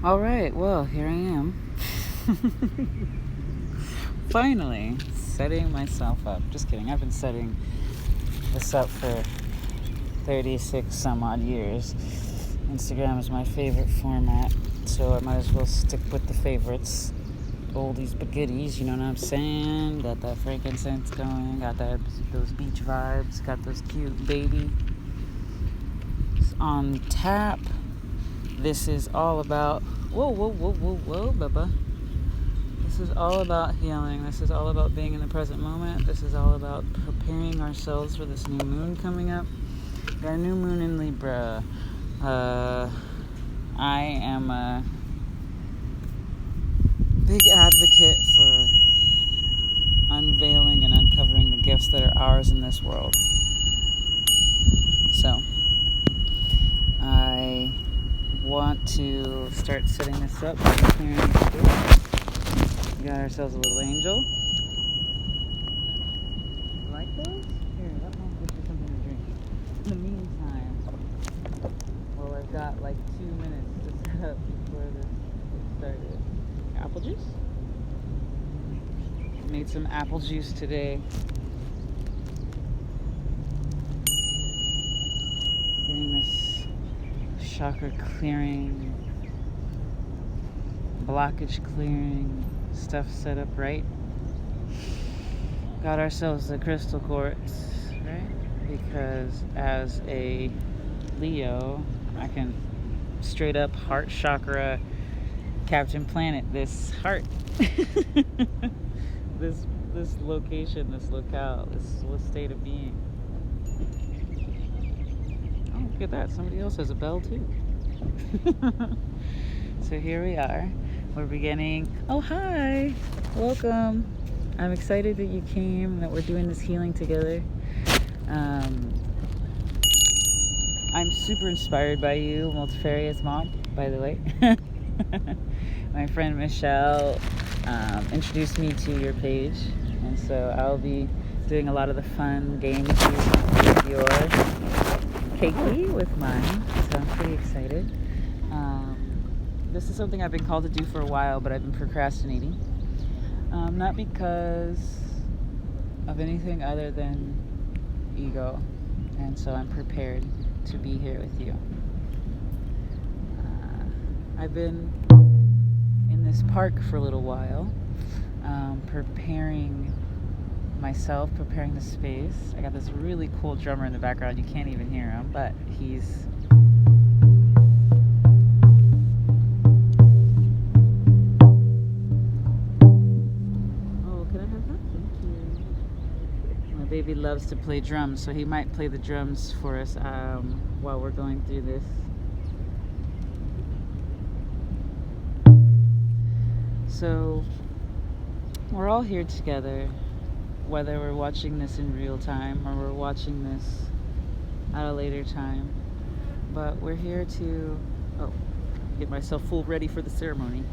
All right, well, here I am. Finally, setting myself up. Just kidding. I've been setting this up for 36 some odd years. Instagram is my favorite format, so I might as well stick with the favorites. Oldies but goodies, you know what I'm saying? Got that frankincense going, got those beach vibes, got those cute babies on tap. This is all about whoa, Bubba. This is all about healing. This is all about being in the present moment. This is all about preparing ourselves for this new moon coming up. Got a new moon in Libra. I am a big advocate for unveiling and uncovering the gifts that are ours in this world. So, I want to start setting this up by clearing the space. We got ourselves a little angel. You like those? Here, let Mom get you something to drink. In the meantime, well, I've got like 2 minutes to set up before this gets started. Apple juice? Made some apple juice today. Getting this chakra clearing, blockage clearing stuff set up right. Got ourselves the crystal quartz, right? Because as a Leo, I can straight up heart chakra Captain Planet this heart. this location, this locale, this state of being. Oh, look at that. Somebody else has a bell too. So here we are. We're beginning. Oh, hi. Welcome. I'm excited that you came, that we're doing this healing together. I'm super inspired by you, multifarious mom, by the way. My friend Michelle introduced me to your page, and so I'll be doing a lot of the fun games with your cakey with mine, so I'm pretty excited. This is something I've been called to do for a while, but I've been procrastinating. Not because of anything other than ego, and so I'm prepared to be here with you. I've been in this park for a little while, preparing myself, preparing the space. I got this really cool drummer in the background. You can't even hear him, but he's baby loves to play drums, so he might play the drums for us while we're going through this. So we're all here together, whether we're watching this in real time or we're watching this at a later time, but we're here to get myself full ready for the ceremony.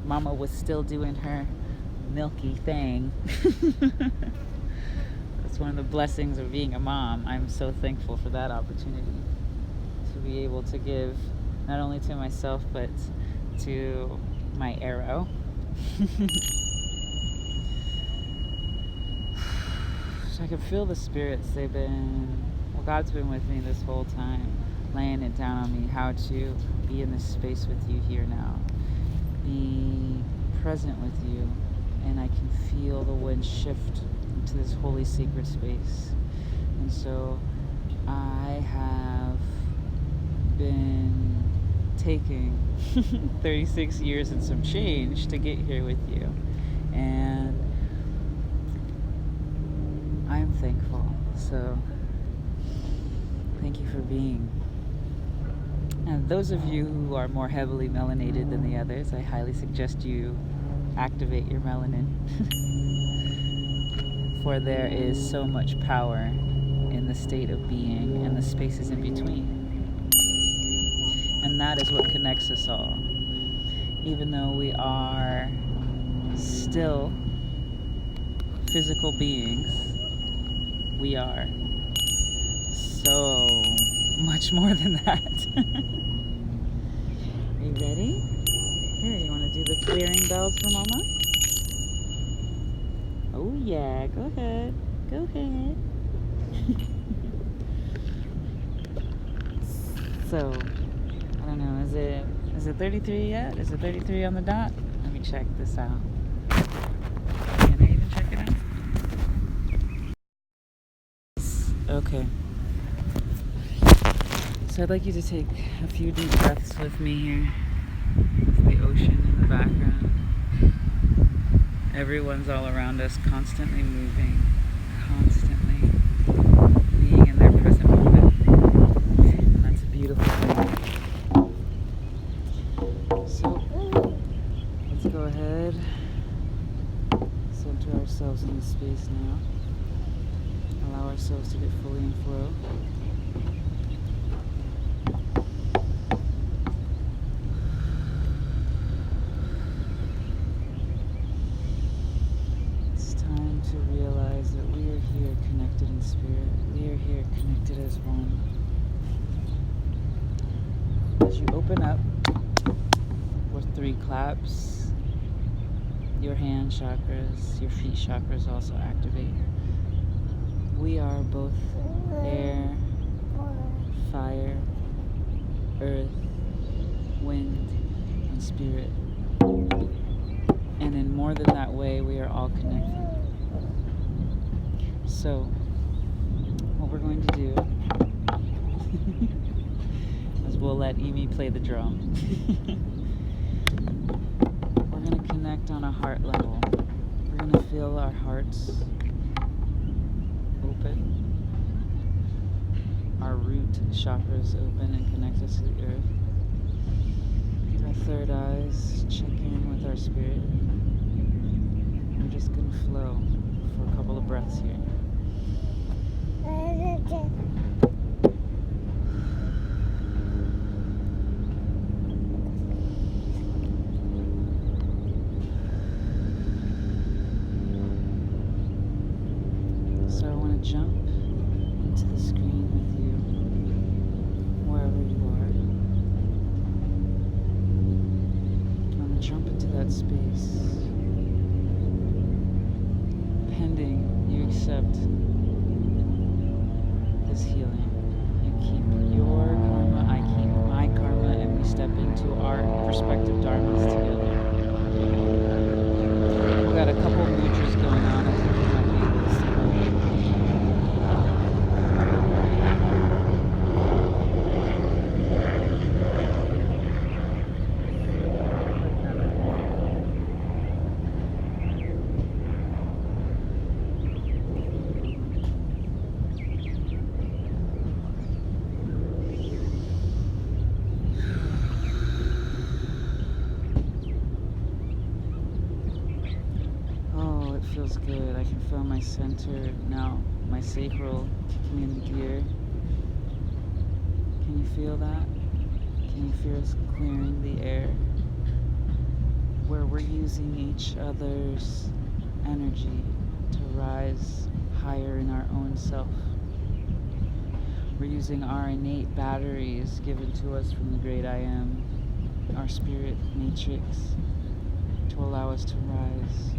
Mama was still doing her milky thing. It's one of the blessings of being a mom. I'm so thankful for that opportunity to be able to give not only to myself but to my arrow. So I can feel the spirits. God's been with me this whole time, laying it down on me how to be in this space with you here now, be present with you, and I can feel the wind shift to this holy sacred space. And so I have been taking 36 years and some change to get here with you, and I'm thankful. So thank you for being. And those of you who are more heavily melanated than the others, I highly suggest you activate your melanin. For there is so much power in the state of being and the spaces in between. And that is what connects us all. Even though we are still physical beings, we are so much more than that. Are you ready? Here, you want to do the clearing bells for Mama? Oh yeah, go ahead. Go ahead. So, I don't know, is it 33 yet? Is it 33 on the dot? Let me check this out. Can I even check it out? Okay. So I'd like you to take a few deep breaths with me here. With the ocean in the background. Everyone's all around us, constantly moving, constantly being in their present moment. And that's a beautiful thing. So, let's go ahead, center ourselves in this space now. Allow ourselves to get fully in flow. To realize that we are here connected in spirit. We are here connected as one. As you open up with 3 claps, your hand chakras, your feet chakras also activate. We are both air, fire, earth, wind, and spirit. And in more than that way, we are all connected. So, what we're going to do is we'll let Amy play the drum. We're going to connect on a heart level. We're going to feel our hearts open, our root chakras open and connect us to the earth. Our third eyes check in with our spirit. We're just going to flow for a couple of breaths here. So I want to jump into the screen with you, wherever you are. I want to jump into that space, pending you accept this healing. You keep your karma, I keep my karma, and we step into our respective dharmas together. We've got a couple mudras going on. I think you might be able to see them. Feels good. I can feel my center now, my sacral kicking into gear. Can you feel that? Can you feel us clearing the air? Where we're using each other's energy to rise higher in our own self. We're using our innate batteries given to us from the great I Am, our spirit matrix, to allow us to rise.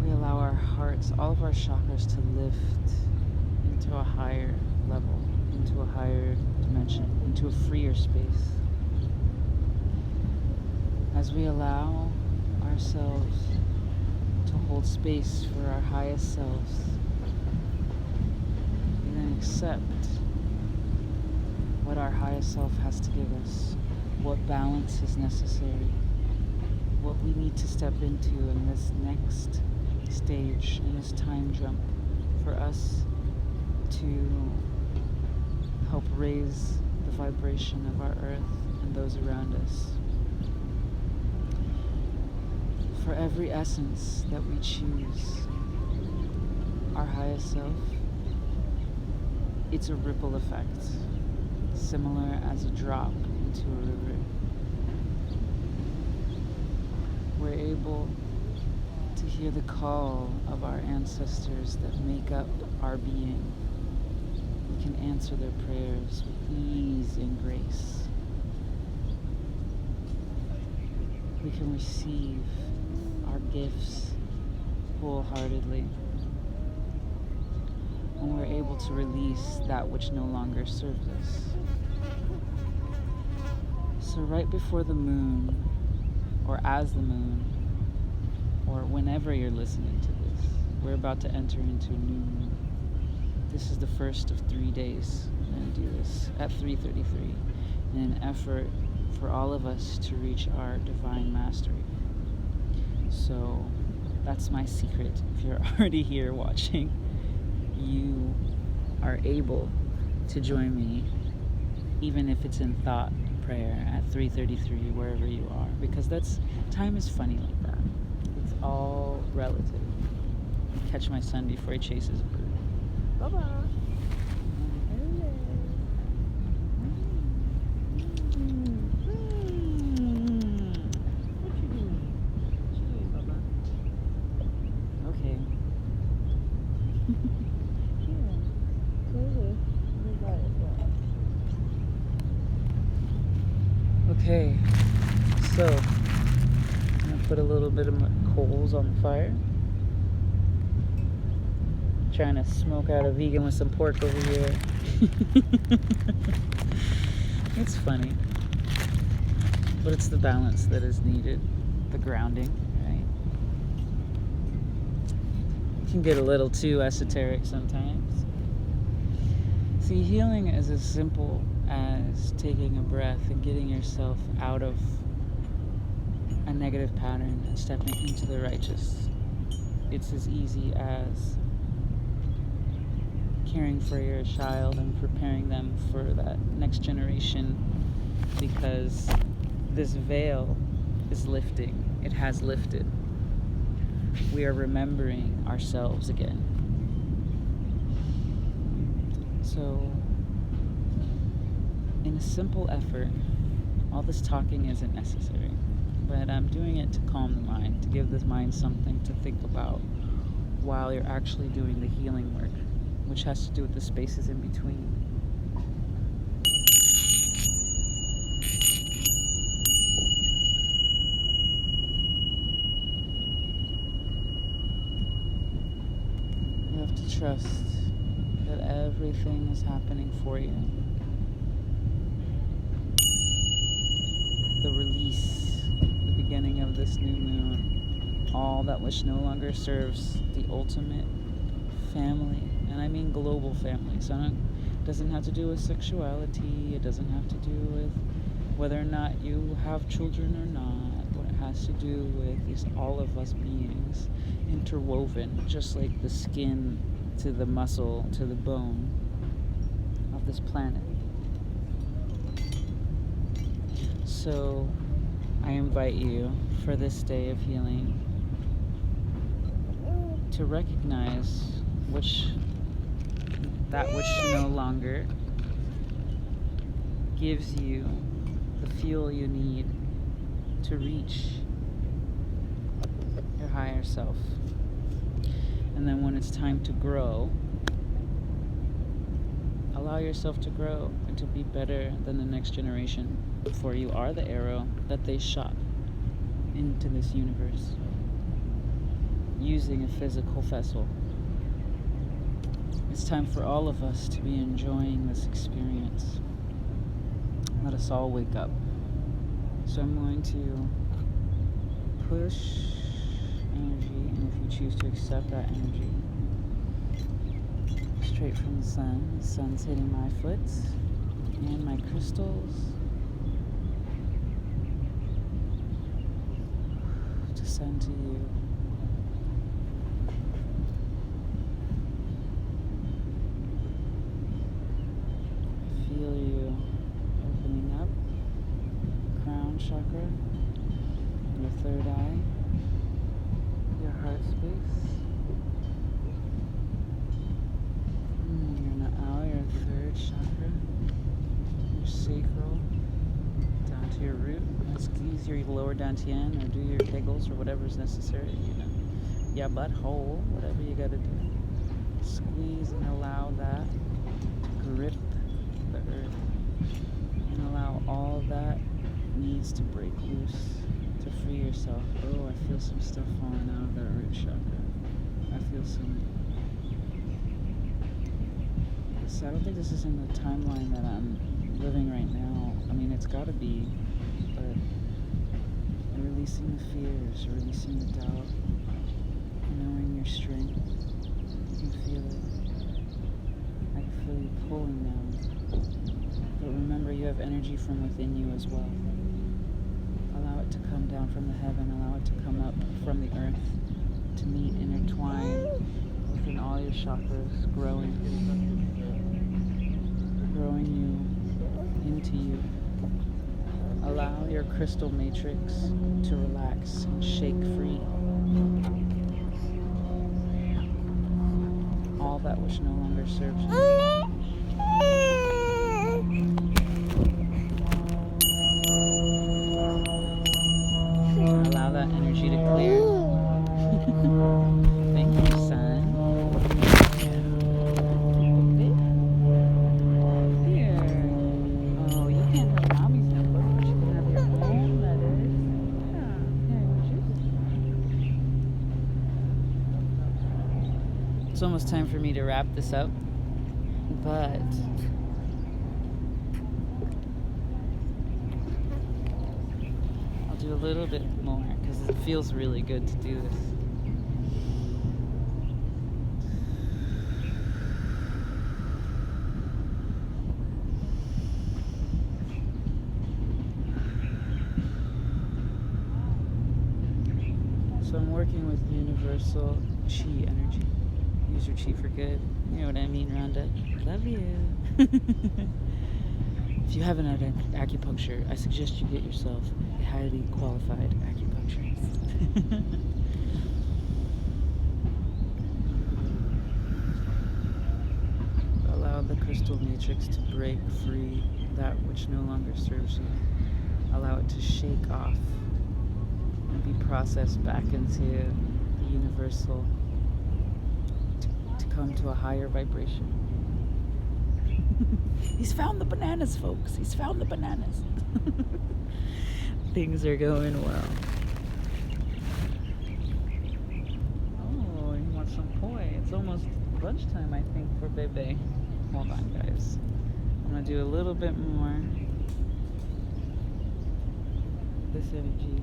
We allow our hearts, all of our chakras, to lift into a higher level, into a higher dimension, into a freer space. As we allow ourselves to hold space for our highest selves, we then accept what our highest self has to give us, what balance is necessary, what we need to step into in this next stage, in this time jump, for us to help raise the vibration of our earth and those around us. For every essence that we choose, our highest self, it's a ripple effect, similar as a drop into a river. We're able to hear the call of our ancestors that make up our being. We can answer their prayers with ease and grace. We can receive our gifts wholeheartedly, and we're able to release that which no longer serves us. So right before the moon, or as the moon, or whenever you're listening to this, we're about to enter into a new moon. This is the first of 3 days. We're going to do this at 3:33 in an effort for all of us to reach our divine mastery. So that's my secret. If you're already here watching, you are able to join me, even if it's in thought prayer at 3:33, wherever you are, because time is funny like that. It's all relative. Catch my son before he chases a bird. Bye-bye. What you doing? What you doing, Baba? Okay. Yeah. Okay. So, I'm gonna put a little bit of coals on the fire. Trying to smoke out a vegan with some pork over here. It's funny, but it's the balance that is needed, the grounding, right? It can get a little too esoteric sometimes. See, healing is as simple as taking a breath and getting yourself out of a negative pattern and stepping into the righteous. It's as easy as caring for your child and preparing them for that next generation, because this veil is lifting. It has lifted. We are remembering ourselves again. So, in a simple effort, all this talking isn't necessary, but I'm doing it to calm the mind, to give the mind something to think about while you're actually doing the healing work, which has to do with the spaces in between. You have to trust that everything is happening for you. The release, the beginning of this new moon, all that which no longer serves the ultimate family. And I mean global family. So it doesn't have to do with sexuality. It doesn't have to do with whether or not you have children or not. What it has to do with is all of us beings interwoven, just like the skin to the muscle to the bone of this planet. So I invite you for this day of healing to recognize that which no longer gives you the fuel you need to reach your higher self. And then when it's time to grow, allow yourself to grow and to be better than the next generation, for you are the arrow that they shot into this universe using a physical vessel. It's time for all of us to be enjoying this experience. Let us all wake up. So I'm going to push energy, and if you choose to accept that energy, straight from the sun. The sun's hitting my foot and my crystals to send to you. Feel you opening up, crown chakra, your third eye, your heart space, your third chakra, your sacral, down to your root. Squeeze your lower dantian, or do your kegels, or whatever's necessary, your butthole, whatever you gotta do. Squeeze and allow that to grip chance to break loose, to free yourself. Oh, I feel some stuff falling out of that root chakra. I feel some... So I don't think this is in the timeline that I'm living right now. I mean, it's got to be, but releasing the fears, releasing the doubt, knowing your strength. You can feel it. I can feel you pulling now. But remember, you have energy from within you as well. Allow it to come down from the heaven. Allow it to come up from the earth, to meet, intertwine within all your chakras, growing you into you. Allow your crystal matrix to relax and shake free all that which no longer serves you. Allow that energy to clear. Thank you, son. Here. Oh, you can't have mommy's notebook, but you can have your own letters. Yeah. Here, would you? It's almost time for me to wrap this up, but I'll do a little bit more because it feels really good to do this. So I'm working with universal chi energy. Use your chi for good. You know what I mean, Rhonda? Love you. If you haven't had acupuncture, I suggest you get yourself a highly qualified acupuncturist. Allow the crystal matrix to break free that which no longer serves you. Allow it to shake off and be processed back into the universal to come to a higher vibration. He's found the bananas, folks. He's found the bananas. Things are going well. Oh, he wants some poi. It's almost lunchtime, I think, for Bebe. Hold on, guys. I'm going to do a little bit more. This energy.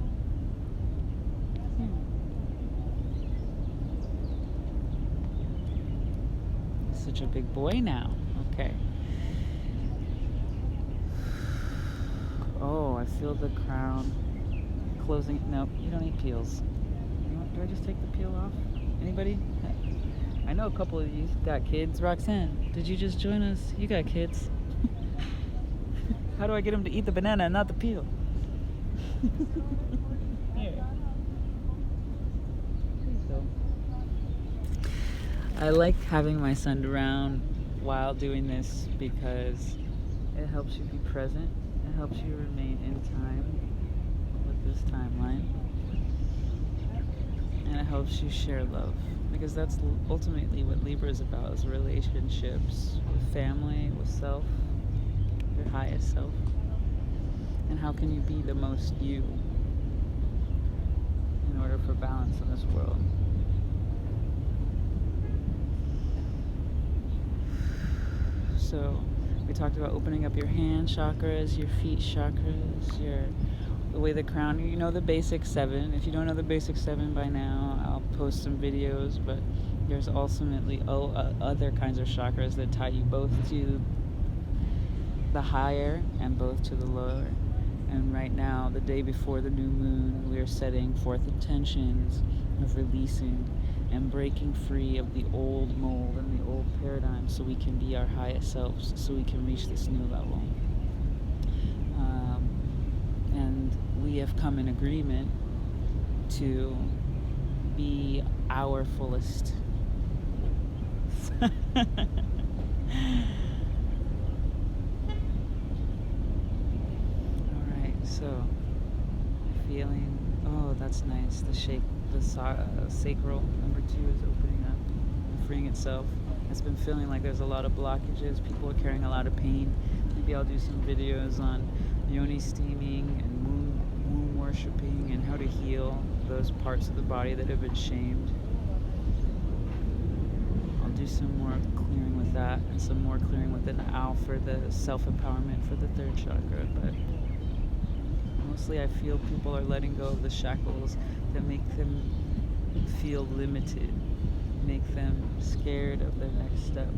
Such a big boy now. Okay. Oh, I feel the crown closing. Nope, you don't need peels. You know what, do I just take the peel off? Anybody? I know a couple of you got kids. Roxanne, did you just join us? You got kids. How do I get them to eat the banana and not the peel? Here. So, I like having my son around while doing this because it helps you be present. It helps you remain in time with this timeline. And it helps you share love. Because that's ultimately what Libra is about, is relationships with family, with self, your highest self. And how can you be the most you in order for balance in this world? So we talked about opening up your hand chakras, your feet chakras, the way the crown, you know the basic 7. If you don't know the basic 7 by now, I'll post some videos, but there's ultimately other kinds of chakras that tie you both to the higher and both to the lower. And right now, the day before the new moon, we are setting forth intentions of releasing and breaking free of the old mold and the old paradigm so we can be our highest selves, so we can reach this new level. And we have come in agreement to be our fullest. Alright, so feeling, oh, that's nice. The sacral number 2 is opening up and freeing itself. It's been feeling like there's a lot of blockages. People are carrying a lot of pain. Maybe I'll do some videos on yoni steaming and moon womb worshiping and how to heal those parts of the body that have been shamed. I'll do some more clearing with that and some more clearing with an owl for the self-empowerment for the third chakra. But mostly I feel people are letting go of the shackles that make them feel limited, make them scared of their next step.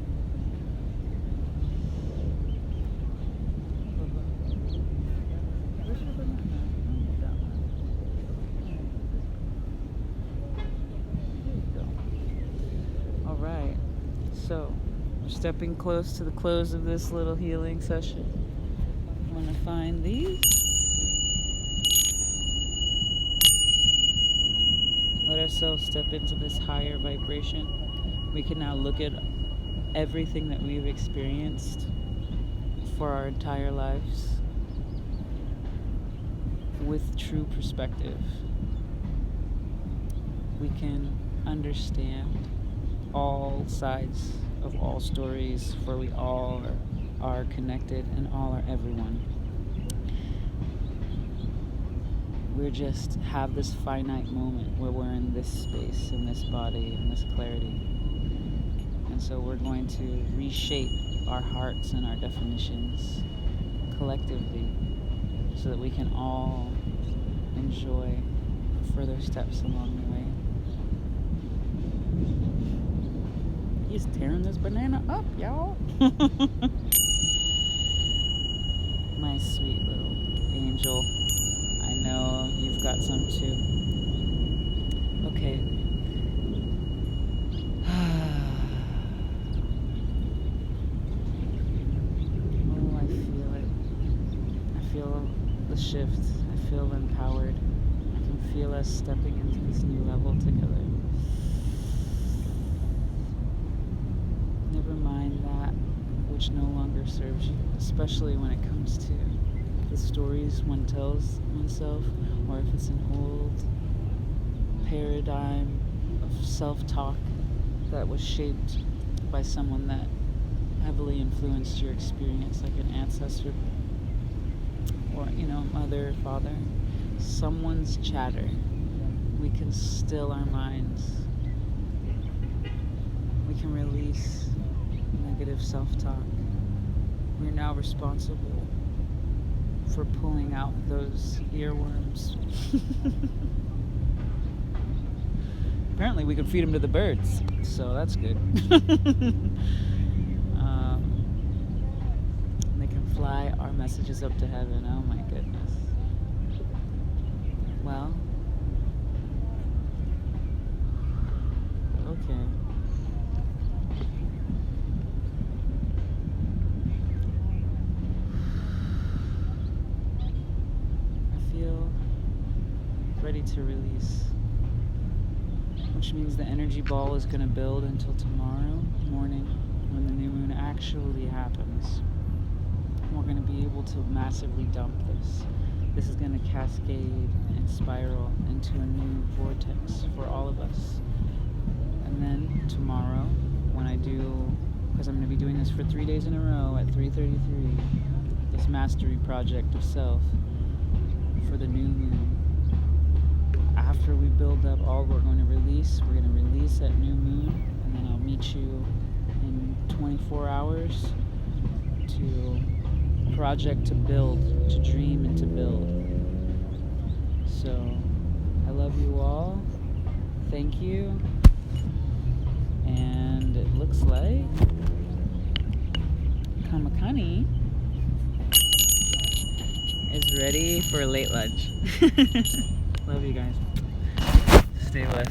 Alright, so we're stepping close to the close of this little healing session. I'm going to find these. Let ourselves step into this higher vibration. We can now look at everything that we've experienced for our entire lives with true perspective. We can understand all sides of all stories, for we all are connected and all are everyone. We just have this finite moment where we're in this space, in this body, in this clarity. And so we're going to reshape our hearts and our definitions collectively so that we can all enjoy further steps along the way. He's tearing this banana up, y'all. My sweet little angel. I know you've got some too. Okay. Oh, I feel it. I feel the shift. I feel empowered. I can feel us stepping into this new level together. Never mind that which no longer serves you, especially when it comes to the stories one tells oneself, or if it's an old paradigm of self-talk that was shaped by someone that heavily influenced your experience, like an ancestor or, mother, father. Someone's chatter. We can still our minds. We can release negative self-talk. We're now responsible for pulling out those earworms. Apparently we could feed them to the birds, so that's good. They can fly our messages up to heaven. Oh my goodness. Well, okay. Ready to release, which means the energy ball is going to build until tomorrow morning when the new moon actually happens. We're going to be able to massively dump this. This is going to cascade and spiral into a new vortex for all of us. And then tomorrow, when I do, because I'm going to be doing this for 3 days in a row at 3:33, this mastery project of self for the new moon. After we build up all we're going to release at new moon, and then I'll meet you in 24 hours to project to build, to dream and to build. So I love you all. Thank you. And it looks like Kamakani is ready for a late lunch. Love you guys. Stay blessed.